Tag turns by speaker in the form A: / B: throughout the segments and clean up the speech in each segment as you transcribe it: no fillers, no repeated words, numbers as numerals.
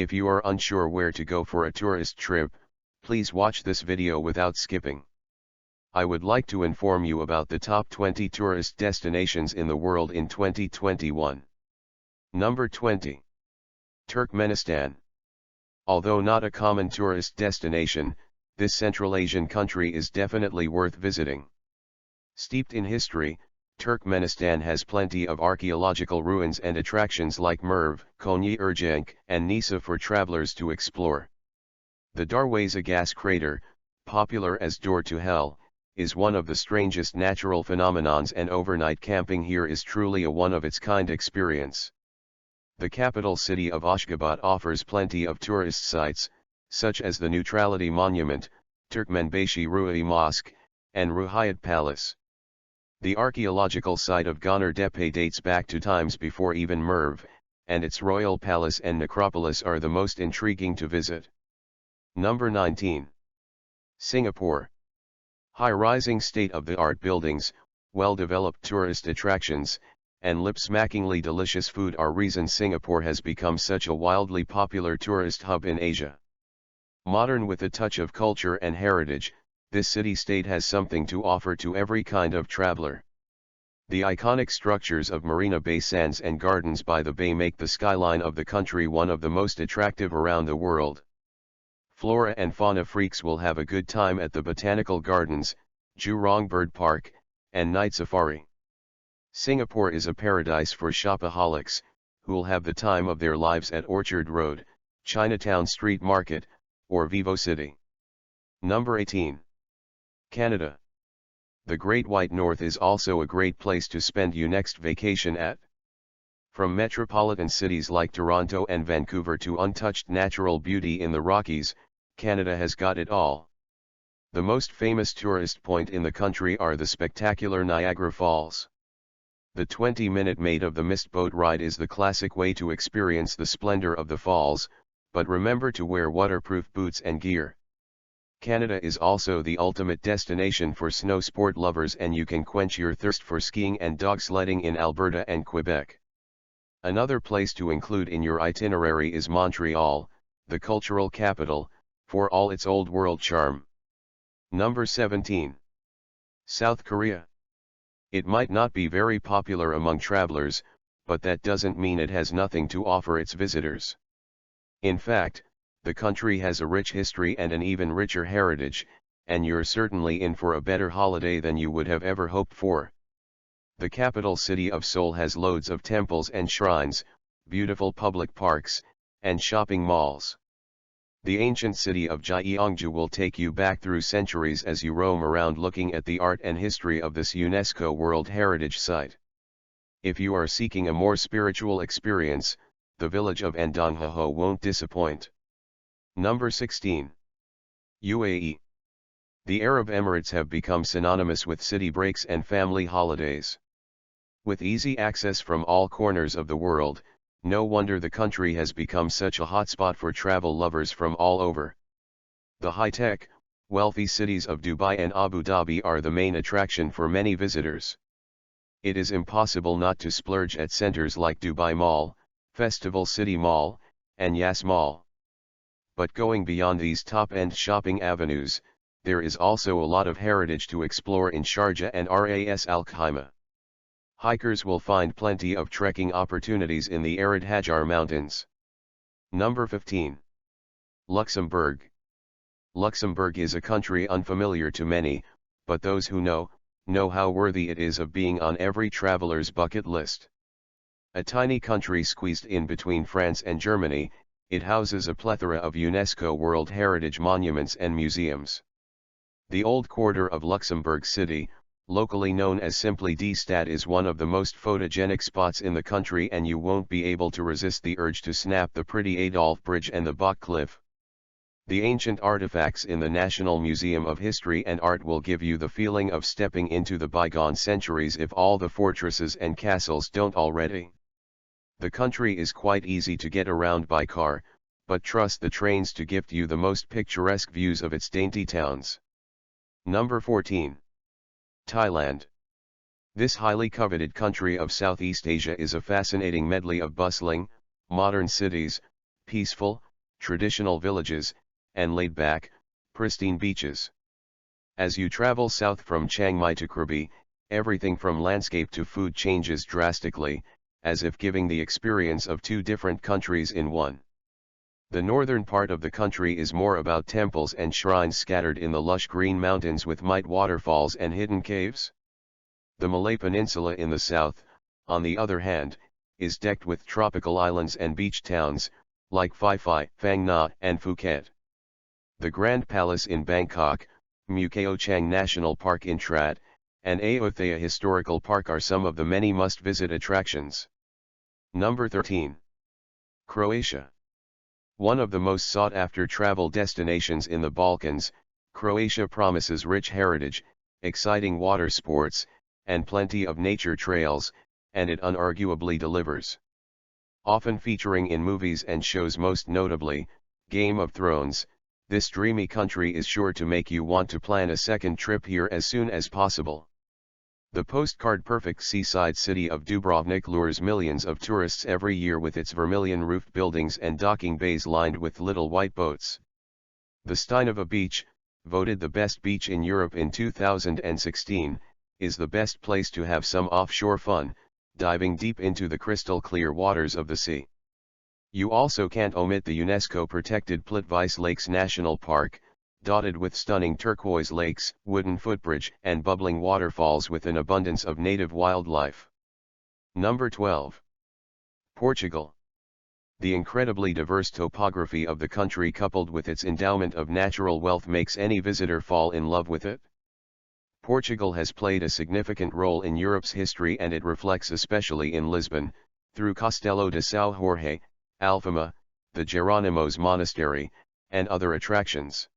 A: If you are unsure where to go for a tourist trip, please watch this video without skipping. I would like to inform you about the top 20 tourist destinations in the world in 2021. Number 20. Turkmenistan. Although not a common tourist destination, this Central Asian country is definitely worth visiting. Steeped in history, Turkmenistan has plenty of archaeological ruins and attractions like Merv, Konya Ergenk, and Nisa for travelers to explore. The Darwaza gas crater, popular as Door to Hell, is one of the strangest natural phenomenons, and overnight camping here is truly a one-of-its-kind experience. The capital city of Ashgabat offers plenty of tourist sites, such as the Neutrality Monument, Turkmenbashi Rui Mosque, and Ruhayat Palace. The archaeological site of Gonar Tepe dates back to times before even Merv, and its royal palace and necropolis are the most intriguing to visit. Number 19. Singapore. High-rising state-of-the-art buildings, well-developed tourist attractions, and lip-smackingly delicious food are reasons Singapore has become such a wildly popular tourist hub in Asia. Modern with a touch of culture and heritage, this city-state has something to offer to every kind of traveler. The iconic structures of Marina Bay Sands and Gardens by the Bay make the skyline of the country one of the most attractive around the world. Flora and fauna freaks will have a good time at the Botanical Gardens, Jurong Bird Park, and Night Safari. Singapore is a paradise for shopaholics, who'll have the time of their lives at Orchard Road, Chinatown Street Market, or Vivo City. Number 18. Canada. The Great White North is also a great place to spend your next vacation at. From metropolitan cities like Toronto and Vancouver to untouched natural beauty in the Rockies, Canada has got it all. The most famous tourist point in the country are the spectacular Niagara Falls. The 20-minute Maid of the Mist boat ride is the classic way to experience the splendor of the falls, but remember to wear waterproof boots and gear. Canada is also the ultimate destination for snow sport lovers, and you can quench your thirst for skiing and dog sledding in Alberta and Quebec. Another place to include in your itinerary is Montreal, the cultural capital, for all its old world charm. Number 17. South Korea. It might not be very popular among travelers, but that doesn't mean it has nothing to offer its visitors. In fact, the country has a rich history and an even richer heritage, and you're certainly in for a better holiday than you would have ever hoped for. The capital city of Seoul has loads of temples and shrines, beautiful public parks, and shopping malls. The ancient city of Gyeongju will take you back through centuries as you roam around looking at the art and history of this UNESCO World Heritage Site. If you are seeking a more spiritual experience, the village of Andonghaho won't disappoint. Number 16. UAE. The Arab Emirates have become synonymous with city breaks and family holidays. With easy access from all corners of the world, no wonder the country has become such a hotspot for travel lovers from all over. The high-tech, wealthy cities of Dubai and Abu Dhabi are the main attraction for many visitors. It is impossible not to splurge at centers like Dubai Mall, Festival City Mall, and Yas Mall. But going beyond these top-end shopping avenues, there is also a lot of heritage to explore in Sharjah and Ras Al Khaimah. Hikers will find plenty of trekking opportunities in the arid Hajar Mountains. Number 15. Luxembourg. Luxembourg is a country unfamiliar to many, but those who know how worthy it is of being on every traveler's bucket list. A tiny country squeezed in between France and Germany, it houses a plethora of UNESCO World Heritage monuments and museums. The Old Quarter of Luxembourg City, locally known as simply Die Stad, is one of the most photogenic spots in the country, and you won't be able to resist the urge to snap the pretty Adolphe Bridge and the Bach Cliff. The ancient artifacts in the National Museum of History and Art will give you the feeling of stepping into the bygone centuries if all the fortresses and castles don't already. The country is quite easy to get around by car, but trust the trains to gift you the most picturesque views of its dainty towns. Number 14. Thailand. This highly coveted country of Southeast Asia is a fascinating medley of bustling, modern cities, peaceful, traditional villages, and laid-back, pristine beaches. As you travel south from Chiang Mai to Krabi, everything from landscape to food changes drastically, as if giving the experience of two different countries in one. The northern part of the country is more about temples and shrines scattered in the lush green mountains with might waterfalls and hidden caves. The Malay Peninsula in the south, on the other hand, is decked with tropical islands and beach towns, like Phi Phi, Phang Nga, and Phuket. The Grand Palace in Bangkok, Mukeo Chang National Park in Trat, and Ayutthaya Historical Park are some of the many must-visit attractions. Number 13. Croatia. One of the most sought-after travel destinations in the Balkans, Croatia promises rich heritage, exciting water sports, and plenty of nature trails, and it unarguably delivers. Often featuring in movies and shows, most notably, Game of Thrones, this dreamy country is sure to make you want to plan a second trip here as soon as possible. The postcard-perfect seaside city of Dubrovnik lures millions of tourists every year with its vermilion-roofed buildings and docking bays lined with little white boats. The Steinava Beach, voted the best beach in Europe in 2016, is the best place to have some offshore fun, diving deep into the crystal-clear waters of the sea. You also can't omit the UNESCO-protected Plitvice Lakes National Park, dotted with stunning turquoise lakes, wooden footbridge, and bubbling waterfalls with an abundance of native wildlife. Number 12. Portugal. The incredibly diverse topography of the country coupled with its endowment of natural wealth makes any visitor fall in love with it. Portugal has played a significant role in Europe's history, and it reflects especially in Lisbon, through Castelo de São Jorge, Alfama, the Jerónimos Monastery, and other attractions.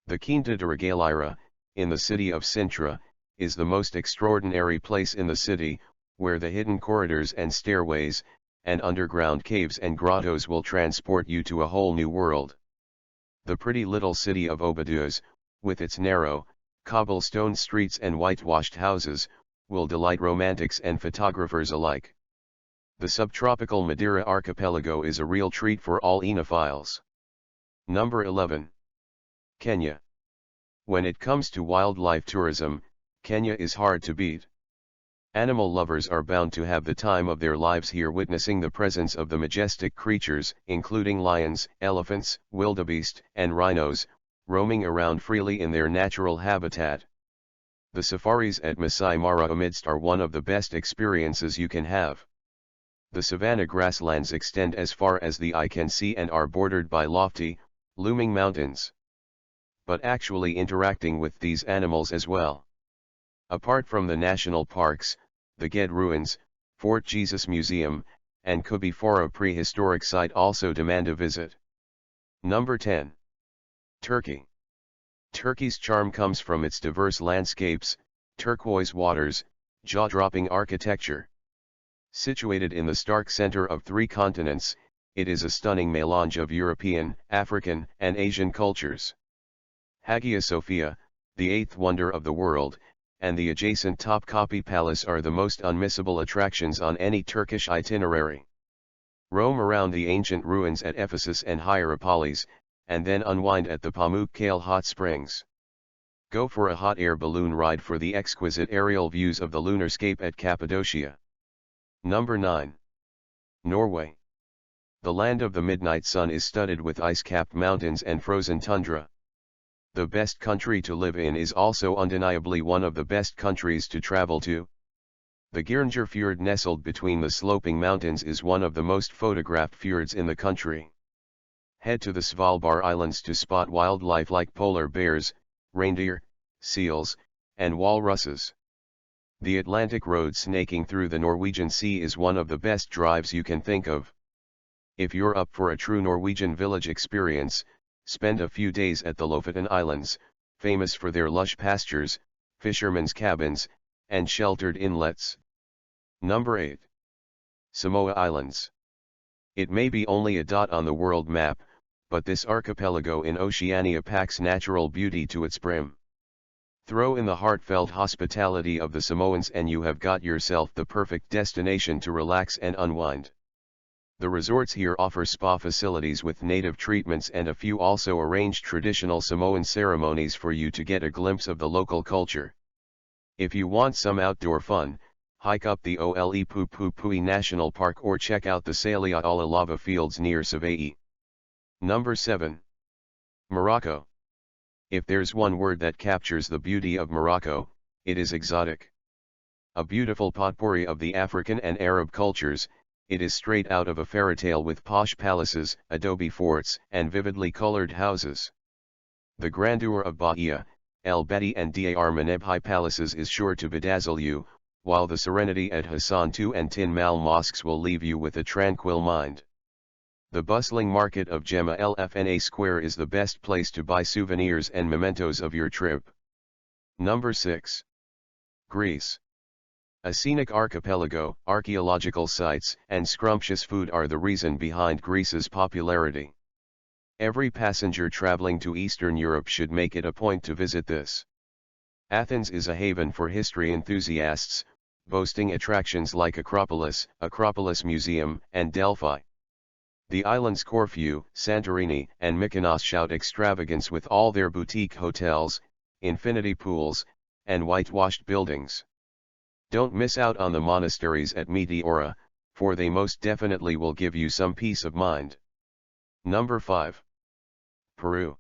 A: The Quinta de Regaleira, in the city of Sintra, is the most extraordinary place in the city, where the hidden corridors and stairways, and underground caves and grottos will transport you to a whole new world. The pretty little city of Óbidos, with its narrow, cobblestone streets and whitewashed houses, will delight romantics and photographers alike. The subtropical Madeira archipelago is a real treat for all enophiles. Number 11. Kenya. When it comes to wildlife tourism, Kenya is hard to beat. Animal lovers are bound to have the time of their lives here, witnessing the presence of the majestic creatures, including lions, elephants, wildebeest, and rhinos, roaming around freely in their natural habitat. The safaris at Masai Mara amidst are one of the best experiences you can have. The savanna grasslands extend as far as the eye can see and are bordered by lofty, looming mountains. But actually interacting with these animals as well. Apart from the national parks, the Ged Ruins, Fort Jesus Museum, and Kubi Fora prehistoric site also demand a visit. Number 10. Turkey. Turkey's charm comes from its diverse landscapes, turquoise waters, jaw-dropping architecture. Situated in the stark center of three continents, it is a stunning melange of European, African, and Asian cultures. Hagia Sophia, the eighth wonder of the world, and the adjacent Topkapi Palace are the most unmissable attractions on any Turkish itinerary. Roam around the ancient ruins at Ephesus and Hierapolis, and then unwind at the Pamukkale Hot Springs. Go for a hot air balloon ride for the exquisite aerial views of the lunarscape at Cappadocia. Number 9. Norway. The land of the midnight sun is studded with ice-capped mountains and frozen tundra. The best country to live in is also undeniably one of the best countries to travel to. The Geiranger Fjord, nestled between the sloping mountains, is one of the most photographed fjords in the country. Head to the Svalbard Islands to spot wildlife like polar bears, reindeer, seals, and walruses. The Atlantic Road snaking through the Norwegian Sea is one of the best drives you can think of. If you're up for a true Norwegian village experience, spend a few days at the Lofoten Islands, famous for their lush pastures, fishermen's cabins, and sheltered inlets. Number 8. Samoa Islands. It may be only a dot on the world map, but this archipelago in Oceania packs natural beauty to its brim. Throw in the heartfelt hospitality of the Samoans and you have got yourself the perfect destination to relax and unwind. The resorts here offer spa facilities with native treatments, and a few also arrange traditional Samoan ceremonies for you to get a glimpse of the local culture. If you want some outdoor fun, hike up the Ole Pupupui National Park or check out the Salia'ala lava fields near Savai'i. Number 7. Morocco. If there's one word that captures the beauty of Morocco, it is exotic. A beautiful potpourri of the African and Arab cultures, it is straight out of a fairy tale with posh palaces, adobe forts, and vividly colored houses. The grandeur of Bahia, El Bedi and Dar Menebhai palaces is sure to bedazzle you, while the serenity at Hassan II and Tin Mal mosques will leave you with a tranquil mind. The bustling market of Gemma Lfna Square is the best place to buy souvenirs and mementos of your trip. Number 6. Greece. A scenic archipelago, archaeological sites, and scrumptious food are the reason behind Greece's popularity. Every passenger traveling to Eastern Europe should make it a point to visit this. Athens is a haven for history enthusiasts, boasting attractions like Acropolis Museum, and Delphi. The islands Corfu, Santorini, and Mykonos shout extravagance with all their boutique hotels, infinity pools, and whitewashed buildings. Don't miss out on the monasteries at Meteora, for they most definitely will give you some peace of mind. Number 5. Peru.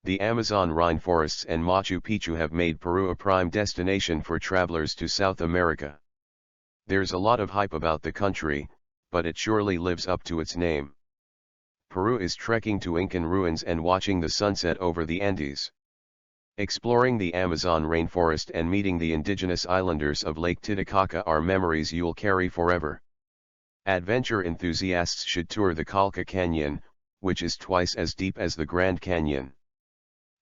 A: The Amazon rainforests and Machu Picchu have made Peru a prime destination for travelers to South America. There's a lot of hype about the country, but it surely lives up to its name. Peru is trekking to Incan ruins and watching the sunset over the Andes. Exploring the Amazon rainforest and meeting the indigenous islanders of Lake Titicaca are memories you'll carry forever. Adventure enthusiasts should tour the Calca Canyon, which is twice as deep as the Grand Canyon.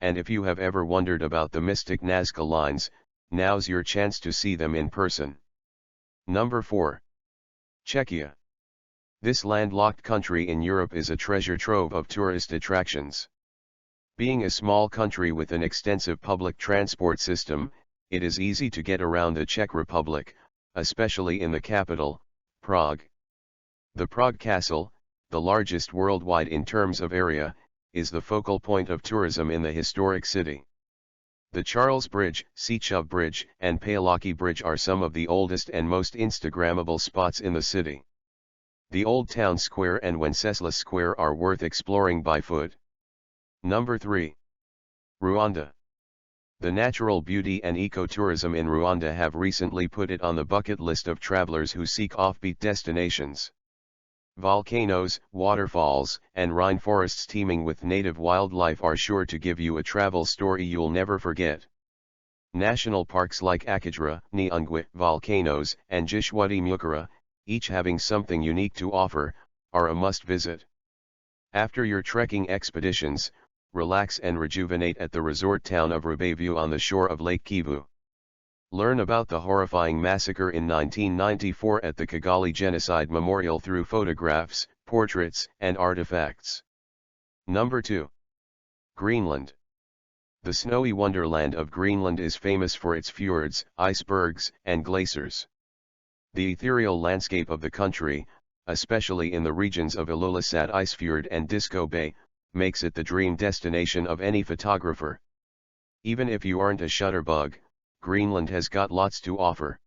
A: And if you have ever wondered about the mystic Nazca lines, now's your chance to see them in person. Number 4. Czechia. This landlocked country in Europe is a treasure trove of tourist attractions. Being a small country with an extensive public transport system, it is easy to get around the Czech Republic, especially in the capital, Prague. The Prague Castle, the largest worldwide in terms of area, is the focal point of tourism in the historic city. The Charles Bridge, Sechov Bridge, and Palaki Bridge are some of the oldest and most Instagrammable spots in the city. The Old Town Square and Wenceslas Square are worth exploring by foot. Number 3. Rwanda. The natural beauty and ecotourism in Rwanda have recently put it on the bucket list of travelers who seek offbeat destinations. Volcanoes, waterfalls, and rainforests teeming with native wildlife are sure to give you a travel story you'll never forget. National parks like Akagera, Nyungwe Volcanoes, and Gishwati Mukara, each having something unique to offer, are a must-visit. After your trekking expeditions, relax and rejuvenate at the resort town of Rubavu on the shore of Lake Kivu. Learn about the horrifying massacre in 1994 at the Kigali Genocide Memorial through photographs, portraits, and artifacts. Number 2. Greenland. The snowy wonderland of Greenland is famous for its fjords, icebergs, and glaciers. The ethereal landscape of the country, especially in the regions of Ilulissat Icefjord and Disco Bay, makes it the dream destination of any photographer. Even if you aren't a shutterbug, Greenland has got lots to offer.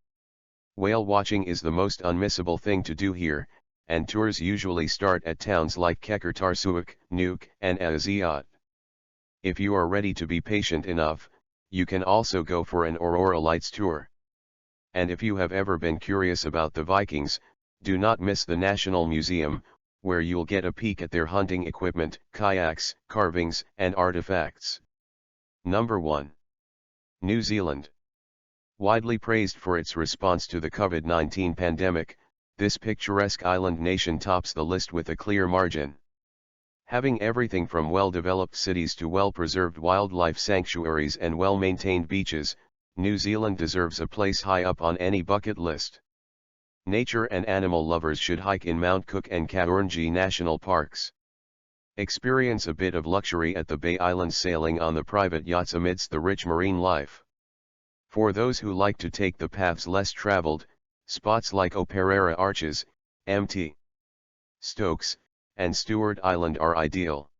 A: Whale watching is the most unmissable thing to do here, and tours usually start at towns like Qeqertarsuaq, Nuuk, and Aasiaat. If you are ready to be patient enough, you can also go for an Aurora Lights tour. And if you have ever been curious about the Vikings, do not miss the National Museum, where you'll get a peek at their hunting equipment, kayaks, carvings, and artifacts. Number 1. New Zealand. Widely praised for its response to the COVID-19 pandemic, this picturesque island nation tops the list with a clear margin. Having everything from well-developed cities to well-preserved wildlife sanctuaries and well-maintained beaches, New Zealand deserves a place high up on any bucket list. Nature and animal lovers should hike in Mount Cook and Kaurungi National Parks. Experience a bit of luxury at the Bay Islands sailing on the private yachts amidst the rich marine life. For those who like to take the paths less traveled, spots like Operera Arches, Mt. Stokes, and Stewart Island are ideal.